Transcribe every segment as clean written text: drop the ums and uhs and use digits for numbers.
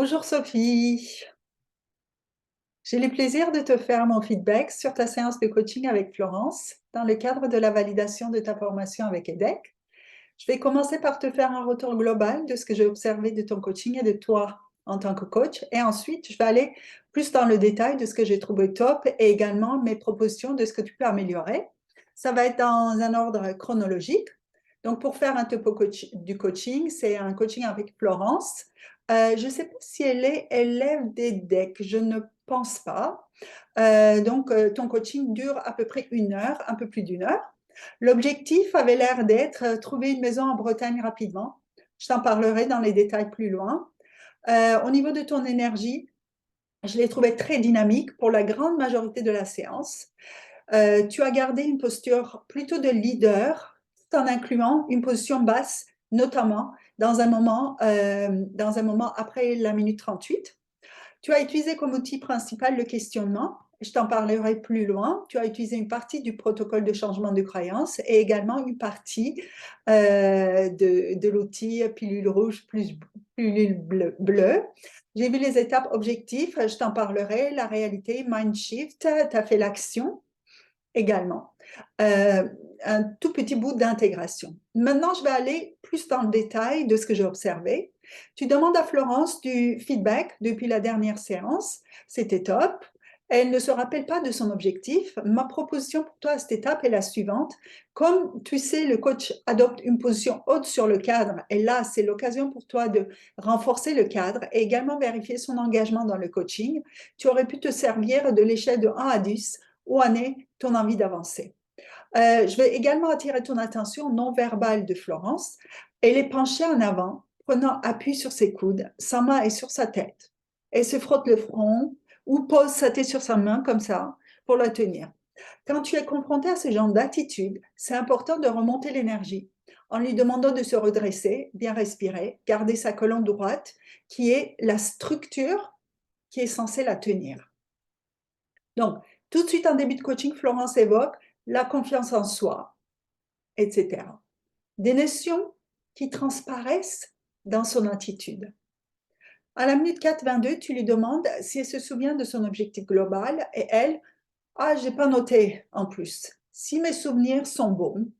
Bonjour Sophie, j'ai le plaisir de te faire mon feedback sur ta séance de coaching avec Florence dans le cadre de la validation de ta formation avec EDEC. Je vais commencer par te faire un retour global de ce que j'ai observé de ton coaching et de toi en tant que coach. Et ensuite, je vais aller plus dans le détail de ce que j'ai trouvé top et également mes propositions de ce que tu peux améliorer. Ça va être dans un ordre chronologique. Donc, pour faire un topo du coaching, c'est un coaching avec Florence. Je ne sais pas si elle est élève d'EDEC, je ne pense pas. Ton coaching dure à peu près 1 heure, un peu plus d'1 heure. L'objectif avait l'air d'être trouver une maison en Bretagne rapidement. Je t'en parlerai dans les détails plus loin. Au niveau de ton énergie, je l'ai trouvé très dynamique pour la grande majorité de la séance. Tu as gardé une posture plutôt de leader, tout en incluant une position basse, notamment dans un moment après la minute 38. Tu as utilisé comme outil principal le questionnement. Je t'en parlerai plus loin. Tu as utilisé une partie du protocole de changement de croyance et également une partie de l'outil pilule rouge plus pilule bleue. J'ai vu les étapes objectifs, je t'en parlerai, la réalité, mind shift, tu as fait l'action également. Un tout petit bout d'intégration. Maintenant, je vais aller plus dans le détail de ce que j'ai observé. Tu demandes à Florence du feedback depuis la dernière séance. C'était top. Elle ne se rappelle pas de son objectif. Ma proposition pour toi à cette étape est la suivante. Comme tu sais, le coach adopte une position haute sur le cadre, et là, c'est l'occasion pour toi de renforcer le cadre et également vérifier son engagement dans le coaching. Tu aurais pu te servir de l'échelle de 1 à 10 où en est ton envie d'avancer. Je vais également attirer ton attention non verbale de Florence. Elle est penchée en avant, prenant appui sur ses coudes, sa main est sur sa tête. Elle se frotte le front ou pose sa tête sur sa main comme ça pour la tenir. Quand tu es confronté à ce genre d'attitude, c'est important de remonter l'énergie en lui demandant de se redresser, bien respirer, garder sa colonne droite, qui est la structure qui est censée la tenir. Donc, tout de suite en début de coaching, Florence évoque la confiance en soi, etc. Des notions qui transparaissent dans son attitude. À la minute 4:22, tu lui demandes si elle se souvient de son objectif global et elle, ah, j'ai pas noté en plus. Si mes souvenirs sont bons,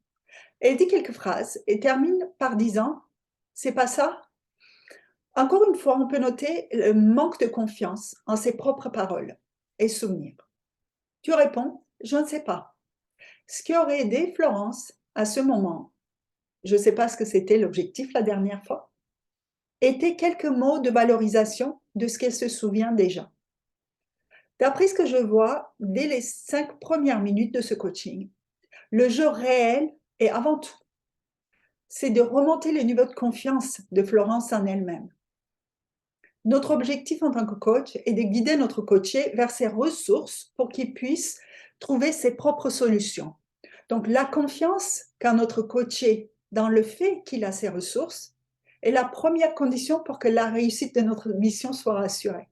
elle dit quelques phrases et termine par disant, c'est pas ça? Encore une fois, on peut noter le manque de confiance en ses propres paroles et souvenirs. Tu réponds, je ne sais pas. Ce qui aurait aidé Florence à ce moment, je ne sais pas ce que c'était l'objectif la dernière fois, était quelques mots de valorisation de ce qu'elle se souvient déjà. D'après ce que je vois, dès les 5 premières minutes de ce coaching, le jeu réel est avant tout, c'est de remonter le niveau de confiance de Florence en elle-même. Notre objectif en tant que coach est de guider notre coaché vers ses ressources pour qu'il puisse trouver ses propres solutions. Donc, la confiance qu'a notre coaché dans le fait qu'il a ses ressources est la première condition pour que la réussite de notre mission soit assurée.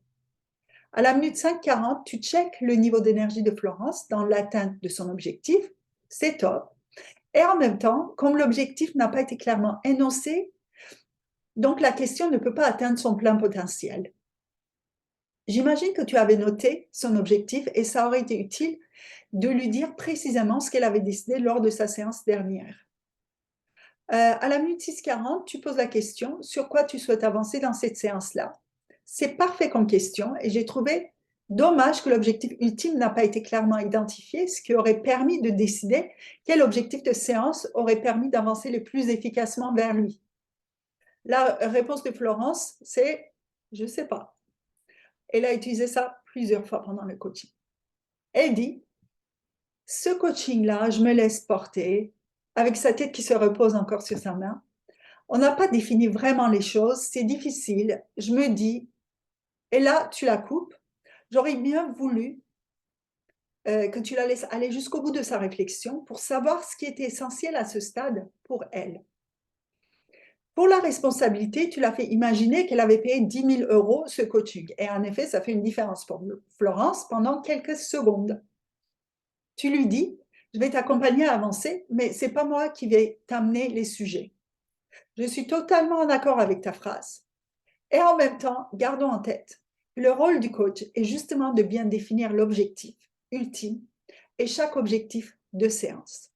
À la minute 5:40, tu checkes le niveau d'énergie de Florence dans l'atteinte de son objectif. C'est top. Et en même temps, comme l'objectif n'a pas été clairement énoncé, donc la question ne peut pas atteindre son plein potentiel. J'imagine que tu avais noté son objectif et ça aurait été utile de lui dire précisément ce qu'elle avait décidé lors de sa séance dernière. À la minute 6:40, tu poses la question sur quoi tu souhaites avancer dans cette séance-là. C'est parfait comme question et j'ai trouvé dommage que l'objectif ultime n'a pas été clairement identifié, ce qui aurait permis de décider quel objectif de séance aurait permis d'avancer le plus efficacement vers lui. La réponse de Florence, c'est je ne sais pas. Elle a utilisé ça plusieurs fois pendant le coaching. Elle dit, ce coaching-là, je me laisse porter, avec sa tête qui se repose encore sur sa main. On n'a pas défini vraiment les choses, c'est difficile. Je me dis, et là, tu la coupes. J'aurais bien voulu que tu la laisses aller jusqu'au bout de sa réflexion pour savoir ce qui était essentiel à ce stade pour elle. Pour la responsabilité, tu l'as fait imaginer qu'elle avait payé 10 000 € ce coaching. Et en effet, ça fait une différence pour Florence pendant quelques secondes. Tu lui dis, je vais t'accompagner à avancer, mais ce n'est pas moi qui vais t'amener les sujets. Je suis totalement en accord avec ta phrase. Et en même temps, gardons en tête que le rôle du coach est justement de bien définir l'objectif ultime et chaque objectif de séance.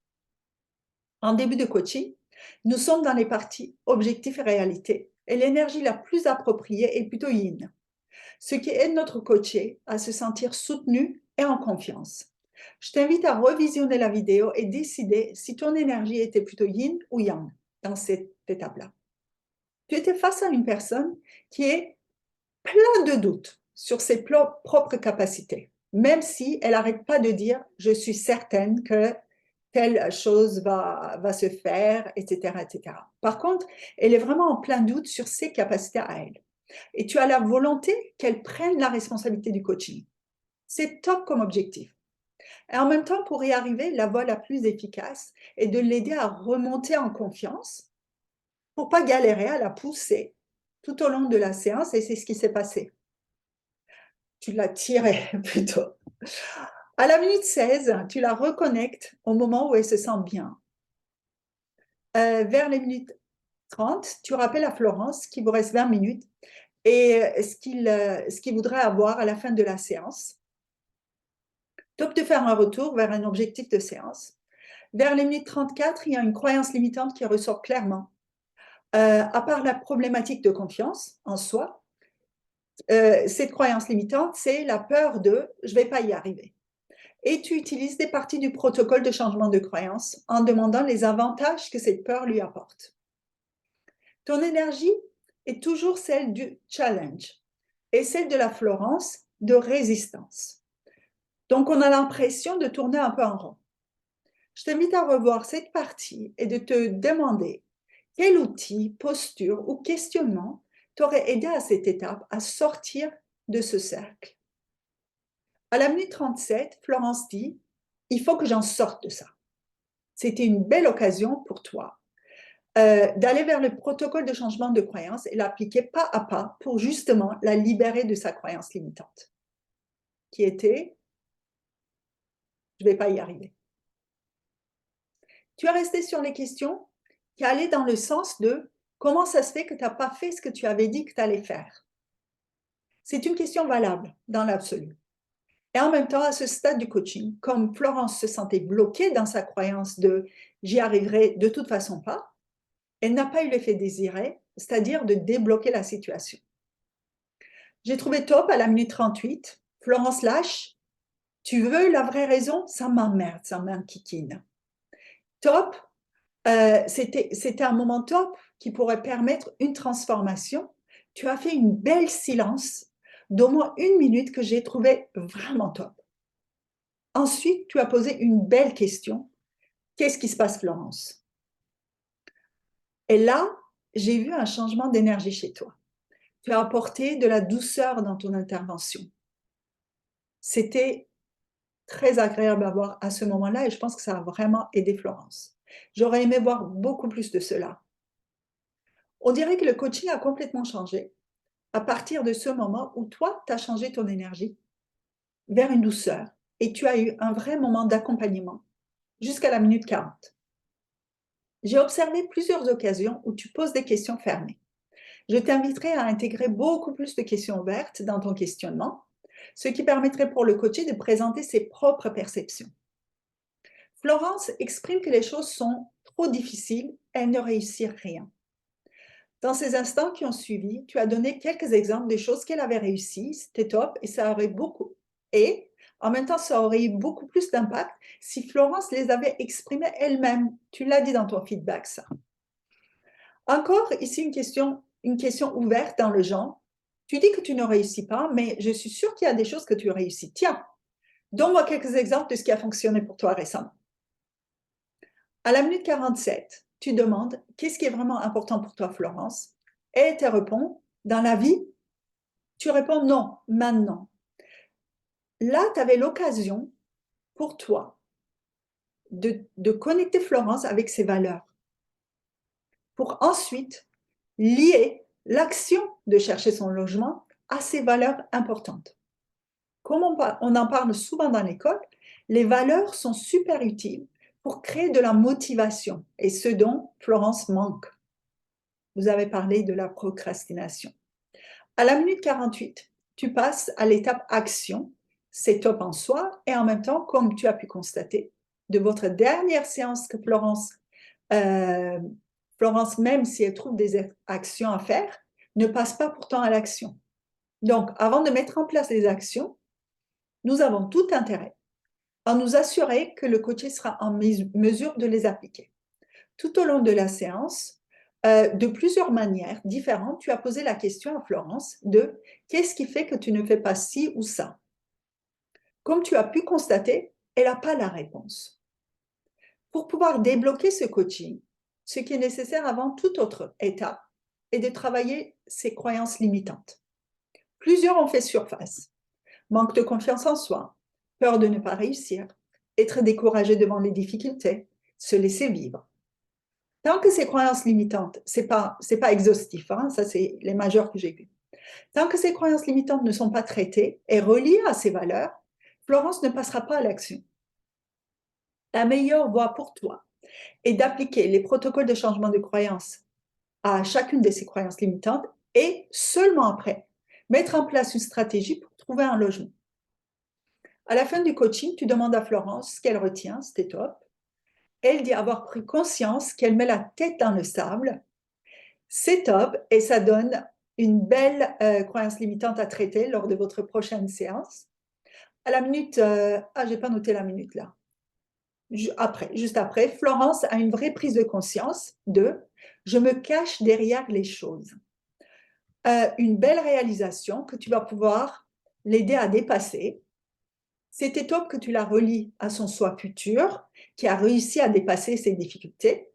En début de coaching, nous sommes dans les parties objectifs et réalité, et l'énergie la plus appropriée est plutôt yin, ce qui aide notre coaché à se sentir soutenu et en confiance. Je t'invite à revisionner la vidéo et décider si ton énergie était plutôt yin ou yang dans cette étape-là. Tu étais face à une personne qui est plein de doutes sur ses propres capacités, même si elle n'arrête pas de dire « je suis certaine que telle chose va se faire, etc., etc. » Par contre, elle est vraiment en plein doute sur ses capacités à elle. Et tu as la volonté qu'elle prenne la responsabilité du coaching. C'est top comme objectif. Et en même temps, pour y arriver, la voie la plus efficace est de l'aider à remonter en confiance pour pas galérer à la pousser tout au long de la séance, et c'est ce qui s'est passé. Tu l'as tiré plutôt. À la minute 16, tu la reconnectes au moment où elle se sent bien. Vers les minutes 30, tu rappelles à Florence qu'il vous reste 20 minutes et ce qu'il voudrait avoir à la fin de la séance. Top de faire un retour vers un objectif de séance. Vers les minutes 34, il y a une croyance limitante qui ressort clairement. À part la problématique de confiance en soi, cette croyance limitante, c'est la peur de « je ne vais pas y arriver ». Et tu utilises des parties du protocole de changement de croyance en demandant les avantages que cette peur lui apporte. Ton énergie est toujours celle du challenge et celle de la Florence de résistance. Donc, on a l'impression de tourner un peu en rond. Je t'invite à revoir cette partie et de te demander quel outil, posture ou questionnement t'aurait aidé à cette étape à sortir de ce cercle. À la minute 37, Florence dit « il faut que j'en sorte de ça ». C'était une belle occasion pour toi d'aller vers le protocole de changement de croyance et l'appliquer pas à pas pour justement la libérer de sa croyance limitante, qui était « je ne vais pas y arriver ». Tu es resté sur les questions qui allaient dans le sens de « comment ça se fait que tu n'as pas fait ce que tu avais dit que tu allais faire ?» C'est une question valable dans l'absolu. Et en même temps, à ce stade du coaching, comme Florence se sentait bloquée dans sa croyance de « j'y arriverai de toute façon pas », elle n'a pas eu l'effet désiré, c'est-à-dire de débloquer la situation. J'ai trouvé top à la minute 38, Florence lâche, tu veux la vraie raison? Ça m'emmerde, ça m'enquiquine. Top, c'était un moment top qui pourrait permettre une transformation. Tu as fait une belle silence d'au moins 1 minute que j'ai trouvé vraiment top. Ensuite, tu as posé une belle question. Qu'est-ce qui se passe, Florence? Et là, j'ai vu un changement d'énergie chez toi. Tu as apporté de la douceur dans ton intervention. C'était très agréable à voir à ce moment-là et je pense que ça a vraiment aidé Florence. J'aurais aimé voir beaucoup plus de cela. On dirait que le coaching a complètement changé à partir de ce moment où toi, tu as changé ton énergie vers une douceur et tu as eu un vrai moment d'accompagnement jusqu'à la minute 40. J'ai observé plusieurs occasions où tu poses des questions fermées. Je t'inviterai à intégrer beaucoup plus de questions ouvertes dans ton questionnement, ce qui permettrait pour le coaché de présenter ses propres perceptions. Florence exprime que les choses sont trop difficiles, elle ne réussit rien. Dans ces instants qui ont suivi, tu as donné quelques exemples des choses qu'elle avait réussies, c'était top et ça aurait beaucoup. Et en même temps, ça aurait eu beaucoup plus d'impact si Florence les avait exprimées elle-même. Tu l'as dit dans ton feedback, ça. Encore ici une question ouverte dans le genre. Tu dis que tu ne réussis pas, mais je suis sûre qu'il y a des choses que tu réussis. Tiens, donne-moi quelques exemples de ce qui a fonctionné pour toi récemment. À la minute 47, tu demandes « Qu'est-ce qui est vraiment important pour toi, Florence ?» Et elle te répond « Dans la vie ?» Tu réponds « Non, maintenant. » Là, tu avais l'occasion pour toi de connecter Florence avec ses valeurs pour ensuite lier l'action de chercher son logement à ses valeurs importantes. Comme on en parle souvent dans l'école, les valeurs sont super utiles pour créer de la motivation et ce dont Florence manque. Vous avez parlé de la procrastination. À la minute 48, tu passes à l'étape action. C'est top en soi. Et en même temps, comme tu as pu constater, de votre dernière séance que Florence, même si elle trouve des actions à faire, ne passe pas pourtant à l'action. Donc, avant de mettre en place les actions, nous avons tout intérêt à nous assurer que le coaché sera en mesure de les appliquer. Tout au long de la séance, de plusieurs manières différentes, tu as posé la question à Florence de qu'est-ce qui fait que tu ne fais pas ci ou ça. Comme tu as pu constater, elle n'a pas la réponse. Pour pouvoir débloquer ce coaching, ce qui est nécessaire avant toute autre étape est de travailler ses croyances limitantes. Plusieurs ont fait surface. Manque de confiance en soi, peur de ne pas réussir, être découragé devant les difficultés, se laisser vivre. Tant que ces croyances limitantes, c'est pas exhaustif, hein, ça c'est les majeures que j'ai vues. Tant que ces croyances limitantes ne sont pas traitées et reliées à ces valeurs, Florence ne passera pas à l'action. La meilleure voie pour toi est d'appliquer les protocoles de changement de croyances à chacune de ces croyances limitantes et seulement après, mettre en place une stratégie pour trouver un logement. À la fin du coaching, tu demandes à Florence ce qu'elle retient, c'était top. Elle dit avoir pris conscience qu'elle met la tête dans le sable. C'est top et ça donne une belle croyance limitante à traiter lors de votre prochaine séance. À la minute, j'ai pas noté la minute là. Juste après, Florence a une vraie prise de conscience de je me cache derrière les choses. Une belle réalisation que tu vas pouvoir l'aider à dépasser. C'était top que tu la relis à son soi futur, qui a réussi à dépasser ses difficultés.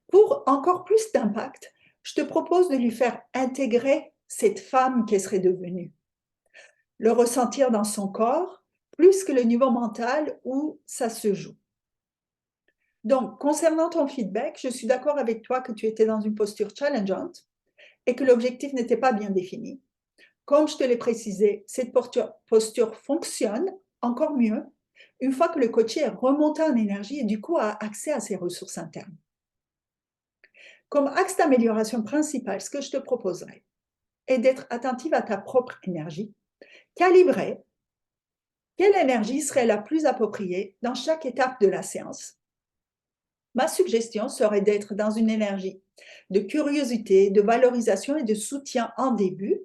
Pour encore plus d'impact, je te propose de lui faire intégrer cette femme qu'elle serait devenue, le ressentir dans son corps, plus que le niveau mental où ça se joue. Donc, concernant ton feedback, je suis d'accord avec toi que tu étais dans une posture challengeante et que l'objectif n'était pas bien défini. Comme je te l'ai précisé, cette posture fonctionne encore mieux une fois que le coaché est remonté en énergie et du coup a accès à ses ressources internes. Comme axe d'amélioration principal, ce que je te proposerais est d'être attentive à ta propre énergie, calibrer quelle énergie serait la plus appropriée dans chaque étape de la séance. Ma suggestion serait d'être dans une énergie de curiosité, de valorisation et de soutien en début,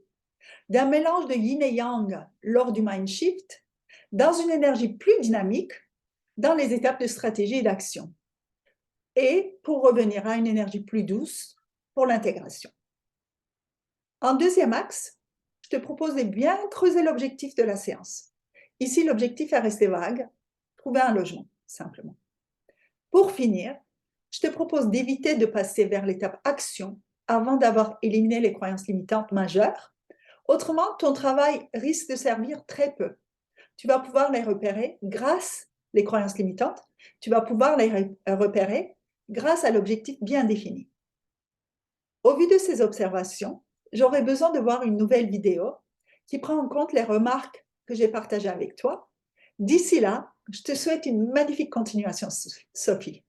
d'un mélange de yin et yang lors du mind shift, dans une énergie plus dynamique dans les étapes de stratégie et d'action, et pour revenir à une énergie plus douce pour l'intégration. En deuxième axe, je te propose de bien creuser l'objectif de la séance. Ici, l'objectif est resté vague, trouver un logement, simplement. Pour finir, je te propose d'éviter de passer vers l'étape action avant d'avoir éliminé les croyances limitantes majeures. Autrement, ton travail risque de servir très peu. Tu vas pouvoir les repérer grâce aux croyances limitantes, tu vas pouvoir les repérer grâce à l'objectif bien défini. Au vu de ces observations, j'aurais besoin de voir une nouvelle vidéo qui prend en compte les remarques que j'ai partagées avec toi. D'ici là, je te souhaite une magnifique continuation, Sophie.